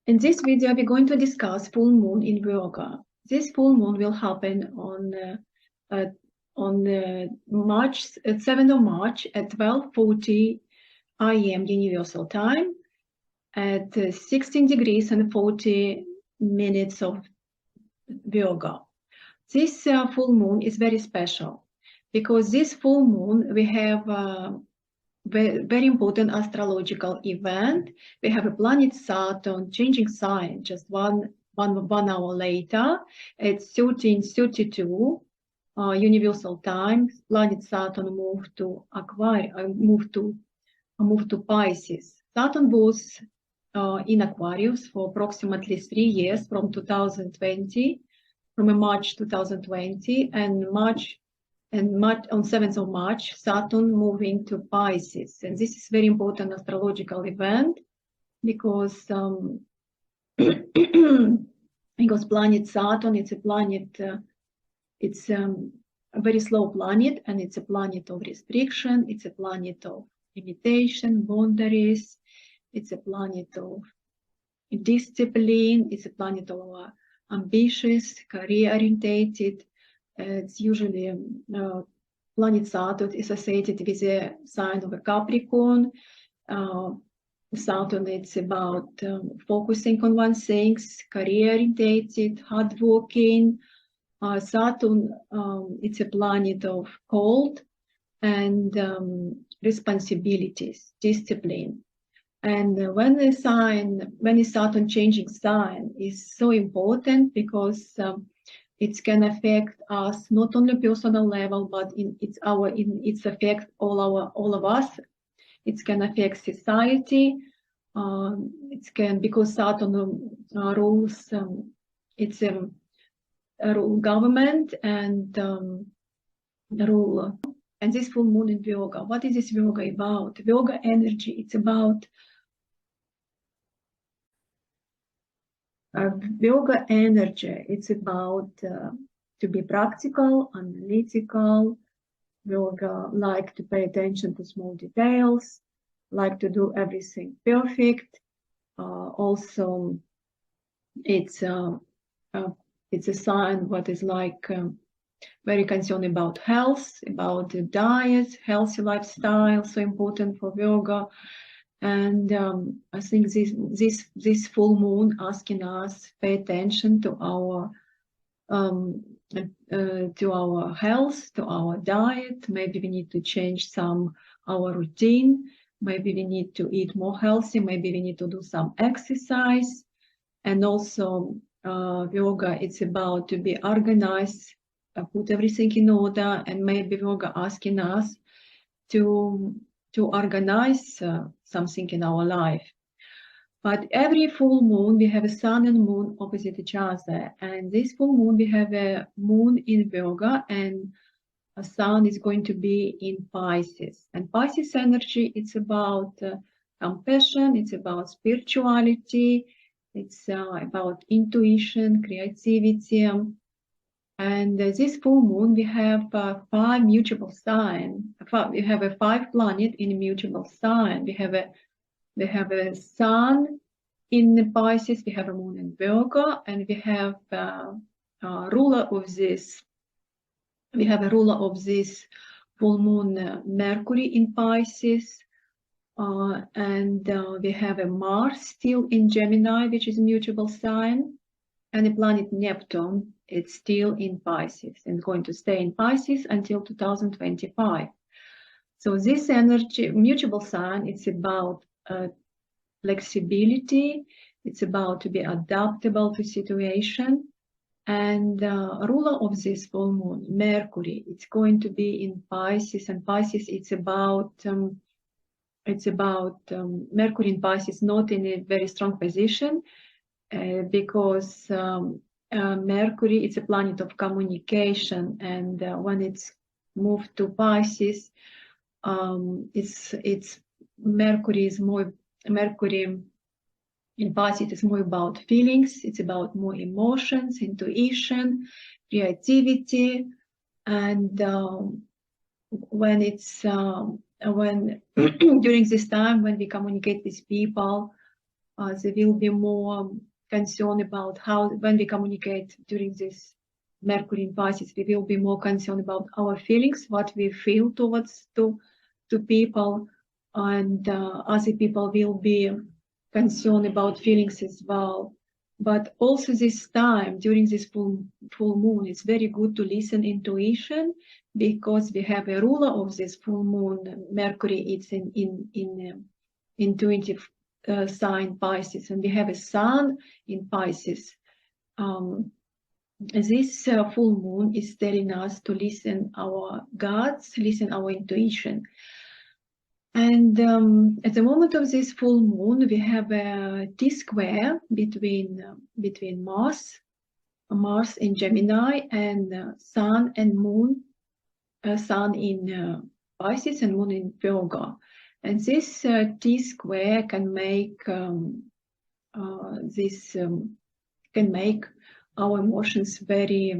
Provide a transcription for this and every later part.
In this video, we're going to discuss full moon in Virgo. This full moon will happen on March 7th of March at 12:40 AM Universal Time at 16 degrees and 40 minutes of Virgo. This full moon is very special because this full moon we have very important astrological event. We have a planet Saturn changing sign just one hour later at 13:32 Universal Time. Planet Saturn moved to Pisces. Saturn was in Aquarius for approximately 3 years from 2020, from March 2020, and on 7th of March, Saturn moving to Pisces. And this is very important astrological event because because planet Saturn, it's a planet, it's a very slow planet, and it's a planet of restriction, it's a planet of limitation, boundaries, it's a planet of discipline, it's a planet of ambitious, career-orientated. It's usually planet Saturn is associated with the sign of a Capricorn. Saturn, it's about focusing on one things, career-orientated, hardworking. Saturn, it's a planet of cold and responsibilities, discipline. And when the Saturn changing sign is so important because it can affect us not only personal level, but it's affect all of us. It can affect society. It can, because Saturn rules. It's a rule government and rule. And this full moon in Virgo. What is this Virgo about? Virgo energy. It's about Virgo energy. It's about to be practical, analytical. Virgo like to pay attention to small details, like to do everything perfect. Also, it's a sign what is like very concerned about health, about the diet, healthy lifestyle, so important for Virgo. And I think this full moon asking us pay attention to our health, to our diet. Maybe we need to change our routine. Maybe we need to eat more healthy. Maybe we need to do some exercise. And also Virgo, it's about to be organized, put everything in order. And maybe Virgo asking us to organize something in our life. But every full moon, we have a sun and moon opposite each other. And this full moon, we have a moon in Virgo, and a sun is going to be in Pisces. And Pisces energy, it's about compassion, it's about spirituality, it's about intuition, creativity. And this full moon, we have 5 mutable signs. We have a 5 planet in a mutable sign. We have a sun in Pisces. We have a moon in Virgo, and we have a ruler of this. We have a ruler of this full moon, Mercury in Pisces, and we have a Mars still in Gemini, which is a mutable sign, and the planet Neptune. It's still in Pisces and going to stay in Pisces until 2025. So this energy, mutable sign, it's about flexibility. It's about to be adaptable to situation. And ruler of this full moon, Mercury, it's going to be in Pisces. And Pisces, it's about Mercury in Pisces, not in a very strong position because Mercury, it's a planet of communication, and when it's moved to Pisces, Mercury in Pisces is more about feelings. It's about more emotions, intuition, creativity, and when during this time when we communicate with people, They will be more concerned about how, when we communicate during this Mercury in Pisces, we will be more concerned about our feelings, what we feel towards to people, and other people will be concerned about feelings as well. But also this time, during this full moon, it's very good to listen intuition, because we have a ruler of this full moon, Mercury. It's in intuitive sign Pisces, and we have a Sun in Pisces. This full moon is telling us to listen our guts, listen our intuition. And at the moment of this full moon, we have a T-square between Mars in Gemini, and Sun and Moon, Sun in Pisces and Moon in Virgo. And this T-square can make can make our emotions very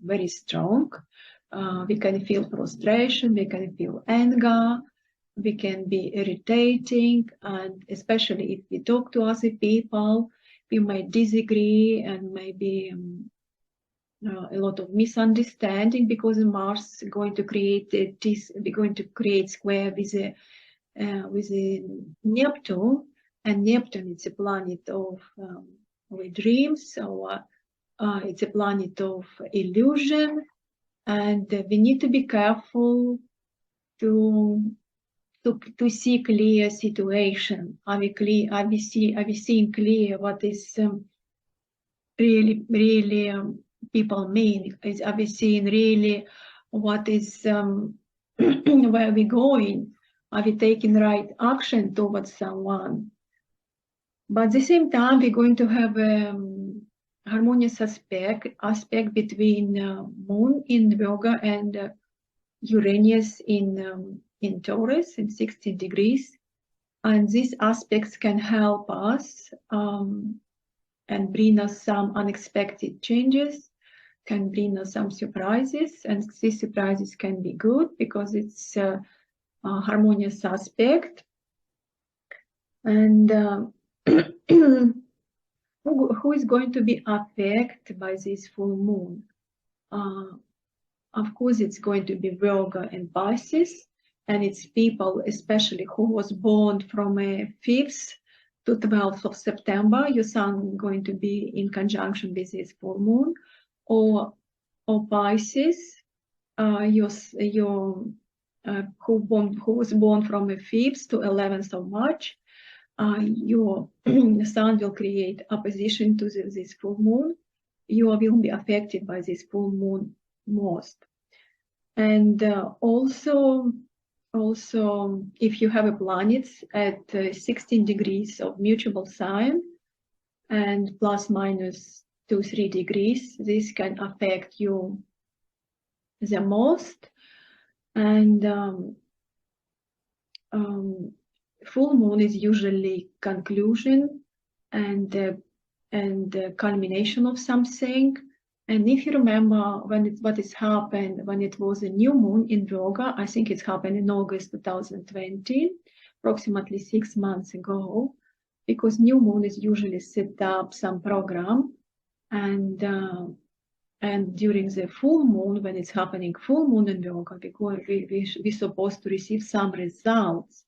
very strong. We can feel frustration, we can feel anger, we can be irritating, and especially if we talk to other people, we might disagree, and maybe a lot of misunderstanding, because Mars is going to create square with a Neptune, and Neptune is a planet of dreams, or it's a planet of illusion, and we need to be careful to see clear situation. Are we seeing clear what is really people mean? Are we seeing really what is where we're going? Are we taking right action towards someone? But at the same time, we're going to have a harmonious aspect between Moon in Virgo and Uranus in Taurus in 16 degrees. And these aspects can help us and bring us some unexpected changes, can bring us some surprises, and these surprises can be good because it's a harmonious aspect. And who is going to be affected by this full moon? Of course, it's going to be Virgo and Pisces, and it's people, especially who was born from 5th to 12th of September. Your sun is going to be in conjunction with this full moon, or Pisces, who was born from 5th to 11th of March. Your sun will create opposition to this full moon. You will be affected by this full moon most. And also if you have a planet at 16 degrees of mutual sign and plus minus 2-3 degrees, this can affect you the most. And full moon is usually conclusion and culmination of something. And if you remember what has happened when it was a new moon in Virgo, I think it happened in August 2020, approximately 6 months ago, because new moon is usually set up some program, and during the full moon, when it's happening full moon in Virgo, we're supposed to receive some results.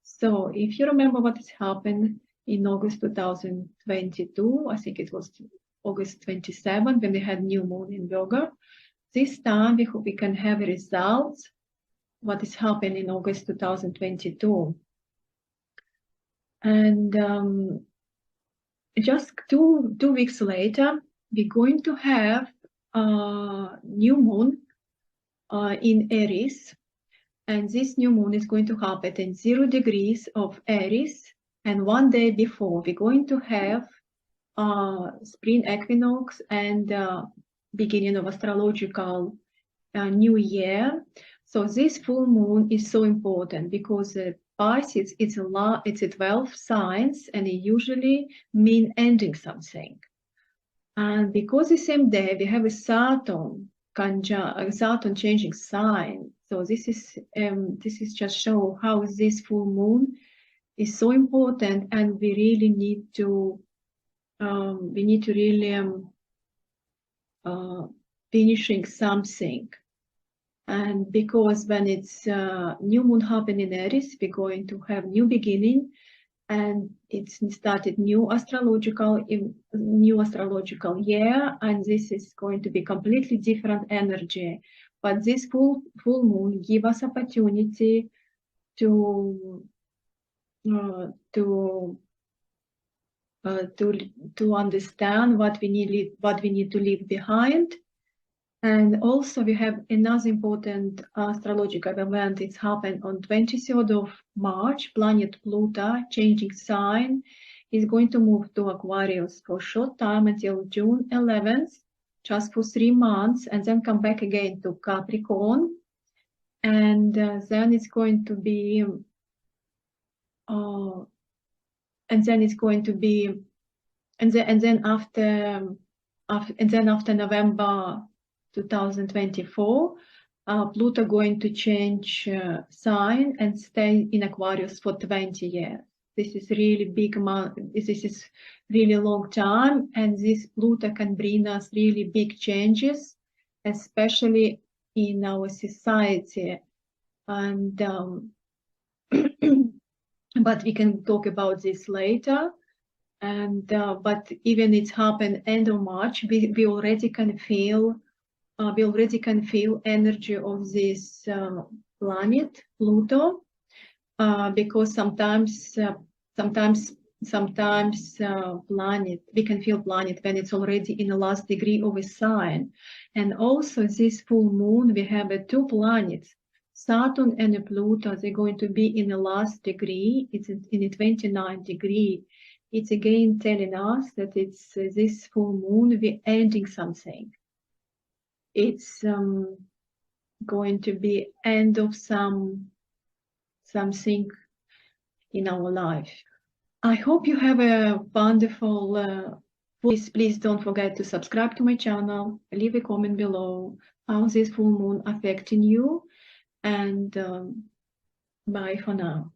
So if you remember what has happened in August 2022, I think it was August 27, when we had new moon in Virgo. This time we hope we can have results what is happening in August 2022. And just two weeks later, we're going to have new moon in Aries. And this new moon is going to happen in 0 degrees of Aries. And one day before, we're going to have spring equinox and beginning of astrological new year. So this full moon is so important because Pisces, it's a 12 signs, and it usually mean ending something. And because the same day we have a Saturn changing sign. So this is just show how this full moon is so important, and we really need to really finishing something. And because when it's new moon happening in Aries, we're going to have new beginning, and it's started new astrological year, and this is going to be completely different energy. But this full moon give us opportunity to understand what we need to leave behind. And also we have another important astrological event. It's happened on 23rd of March. Planet Pluto changing sign is going to move to Aquarius for a short time until June 11th, just for 3 months, and then come back again to Capricorn. And then it's going to be and then after November 2024, Pluto going to change sign and stay in Aquarius for 20 years. This is really big this is really long time, and this Pluto can bring us really big changes, especially in our society. And but we can talk about this later. And but even it's happened end of March, we already can feel energy of this planet Pluto, because sometimes planet, we can feel planet when it's already in the last degree of a sign. And also this full moon, we have 2 planets, Saturn and Pluto. They're going to be in the last degree. It's in the 29th degree. It's again telling us that it's this full moon, we're ending something. It's going to be end of something in our life. I hope you have a wonderful please don't forget to subscribe to my channel, leave a comment below how this full moon affecting you, and bye for now.